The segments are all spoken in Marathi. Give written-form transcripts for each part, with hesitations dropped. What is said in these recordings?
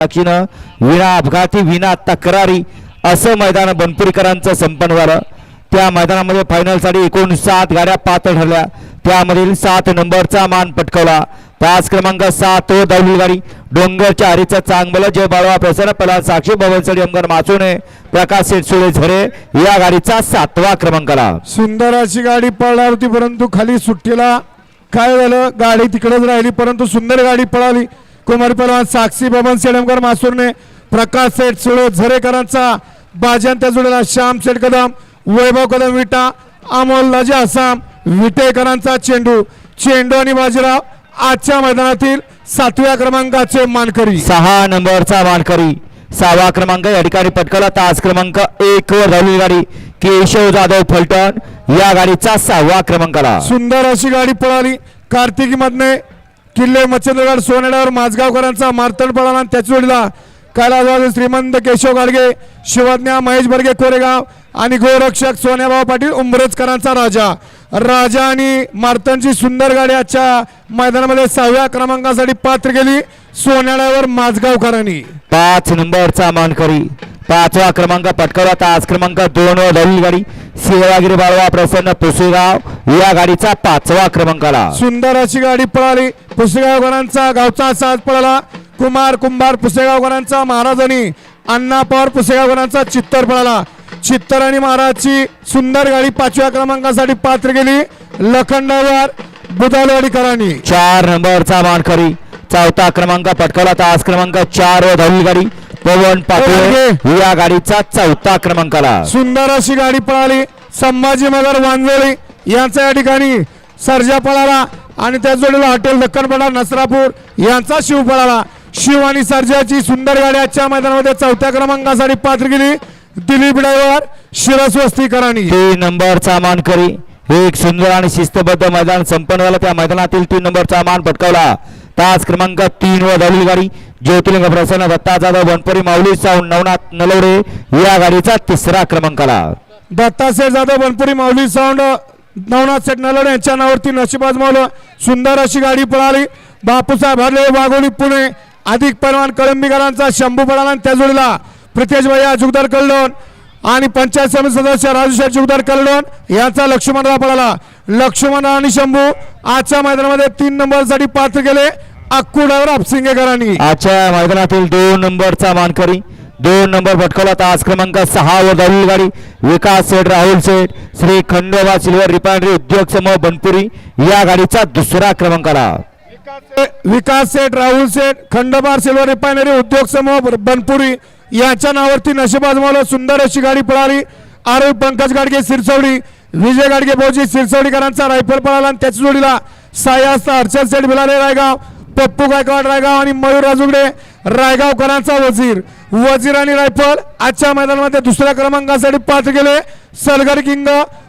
साक्षीनं विना अपघाती विना तक्रारी असं मैदान बनपुरीकरांचं संपन्न झालं। त्या मैदानामध्ये फायनलसाठी एकूण 7 गाड्या पात्र ठरल्या, त्यामधील 7 नंबरचा मान पटकावला। 5 क्रमांक 7 धावली गाडी डोंगरच्या हरीचा चांगलं जय बाळवा प्रसन्न पला साक्षी भवनसाठी अमगर माचोने प्रकाश सेटसुळे झरे या गाडीचा 7वा क्रमांकाला। सुंदर अशी गाडी पळणार होती, परंतु खाली सुट्टीला काय झालं, गाडी तिकडेच राहिली, परंतु सुंदर गाडी पळाली। कुमार पहलवान साक्षी भवन सेडमकर मासूरने प्रकाश सेठ सुळे झरेकरांचा बाजन त्या जोडीला श्याम सेठ कदम वैभव कदम विटा अमोल लाजे आसाम विटेकरांचा चेंडू आणि बाजीराव आजच्या मैदानातील 7व्या क्रमांकाचे मानकरी। 6 नंबरचा मानकरी 6वा क्रमांक या ठिकाणी पटकावला। तास क्रमांक 1 वर धावली गाडी केशव जाधव फलटण या गाडीचा 6वा क्रमांकाला। सुंदर अशी गाडी पळाली। कार्तिकी मधने किल्ले मच्छिंद्रगड सोनेड्यावर माझगावकरांचा मार्तंड पळाला, त्याच्या जोडीला कैलासवासी श्रीमंत केशव गाडगे शिवज्ञा महेश बर्गे कोरेगाव आणि गोरक्षक सोन्याभाऊ पाटील उंबरजकरांचा राजा आणि मार्तंडची सुंदर गाडी आजच्या मैदानामध्ये 6व्या क्रमांकासाठी पात्र गेली सोन्याड्यावर माझगावकरांनी। 5 नंबरचा मानकरी 5वा क्रमांक पटकावला। तास क्रमांक 2 वर धावली गाडी सेवागिरी बाळवा प्रसन्न पुसेगाव या गाडीचा 5वा क्रमांकाला। सुंदर अशी गाडी पळाली। पुसेगावकरांचा गावचा साज पळाला। कुमार कुंभार पुसेगावकरांचा महाराज आणि अण्णा पवार पुसेगावकरांचा चित्तर पळाला। चित्तर आणि महाराजची सुंदर गाडी 5व्या क्रमांकासाठी पात्र गेली लखंडावर बुधालवाडीकरांनी। 4 नंबरचा मानकरी 4था क्रमांक पटकावला। तास क्रमांक 4 वर धावली गाडी पवन पाटोळे या गाडीचा 4था क्रमांकाला। सुंदर अशी गाडी पळाली। संभाजी नगर वांजोळी यांचा या ठिकाणी सर्जा पळाला आणि त्या जोडीला हॉटेल दक्कनपाडा नसरापूर यांचा शिव पळाला। शिव आणि सर्जाची सुंदर गाडी आजच्या मैदानामध्ये 4थ्या क्रमांकासाठी पात्र गेली दिलीप ड्रायव्हर शिरस्वस्तीकरांनी। 3 नंबरचा मानकरी एक सुंदर आणि शिस्तबद्ध मैदान संपन्न झालं। त्या मैदानातील 3 नंबरचा मान पटकावला। तास क्रमांक 3 वर धावली गाडी ज्योतिलिंग प्रसन्न दत्ता जाधव बनपुरी माऊली साऊंड नवनाथ नलवडे या गाडीचा 3रा क्रमांकाला। दत्तासेठ जाधव बनपुरी माऊली साऊंड नवनाथ सेठ नलवडे यांच्या नावावरती नशीब आजमावलं। सुंदर अशी गाडी पळाली। बापूसाहेब हरले वाघोली पुणे अधिक पहलवान कळंबीकरांचा शंभू पळाला, त्या जोडीला प्रितेश भैया जुगदार कलडोन आणि पंचायत समिती सदस्य राजूशेठ जुगदार कलडोन यांचा लक्ष्मणराव पळाला। लक्ष्मण आणि शंभू आजच्या मैदानामध्ये 3 नंबरसाठी पात्र गेले अक्कुडावर आपसिंगेकरांनी। आजच्या मैदानातील 2 नंबरचा मानकरी 2 नंबर पटकावला। तास क्रमांक 6 वर धावली गाडी विकास सेठ राहुल सेठ श्री खंडोबा सिल्वर रिफायनरी उद्योग समूह बनपुरी या गाडीचा 2रा क्रमांकाला। विकास सेठ राहुल सेठ खंडोबा सिल्वर रिफायनरी उद्योग समूह बनपुरी यांच्या नावावरती नशीब आजमावलं। सुंदर अशी गाडी पळाली। आरोग्य पंकज गाडगे सिरसवडी विजय गाडगे भाऊजी सिरसवडीकरांचा रायफल पळाला आणि त्याच्या जोडीला सायास हर्षद सेठ बिलाले रायगाव पप्पू गायकवाड रायगाव आणि मयूर राजुगडे रायगावकरांचा वजीर आणि रायफल आजच्या मैदानामध्ये 2ऱ्या क्रमांकासाठी पात्र गेले सलगर किंग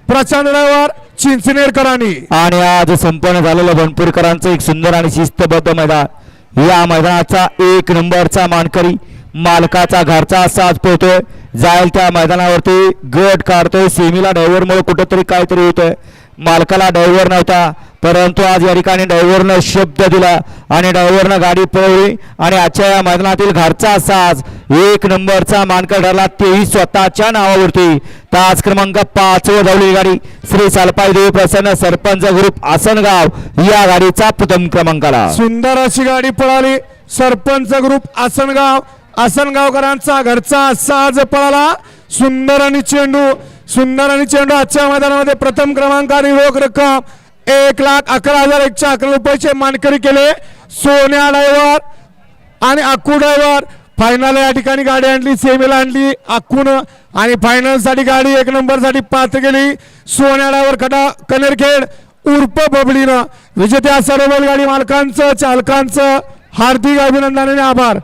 प्रशांत ड्रायव्हर चिंचनेरकरांनी। आणि आज संपन्न झालेलं बनपुरीकरांचं एक सुंदर आणि शिस्तबद्ध मैदान। या मैदानाचा 1 नंबरचा मानकरी मालकाचा घरचा साज पोहतोय, जाईल त्या मैदानावरती गट काढतोय। सेमीला ड्रायव्हरमुळे कुठेतरी काहीतरी होतंय, मालकाला ड्रायव्हर नव्हता, परंतु आज या ठिकाणी ड्रायव्हरनं शब्द दिला आणि ड्रायव्हरनं गाडी पळवली आणि आजच्या या मैदानातील घरचा साज 1 नंबरचा मानकर ठरला, तेही स्वतःच्या नावावरती। तास क्रमांक 5 वर धावली गाडी श्री सालपाई देवी प्रसन्न सरपंच ग्रुप आसनगाव या गाडीचा प्रथम क्रमांकाला। सुंदर अशी गाडी पळाली। सरपंच ग्रुप आसनगावकरांचा घरचा साज पळाला। सुंदर आणि चेंडू आजच्या मैदानामध्ये प्रथम क्रमांकाने रोख रक्कम 1,11,111 रुपयाचे मानकरी केले सोन्या ड्रायव्हर आणि अक्कू ड्रायव्हर। फायनल या ठिकाणी गाडी आणली, सेमीला आणली अक्कून आणि फायनल साठी गाडी 1 नंबरसाठी पात्र गेली सोन्या ड्रायव्हर कनेरखेड उर्फ बबलीनं। विजेत्या सर्व गाडी मालकांचं चालकांचं हार्दिक अभिनंदन आणि आभार।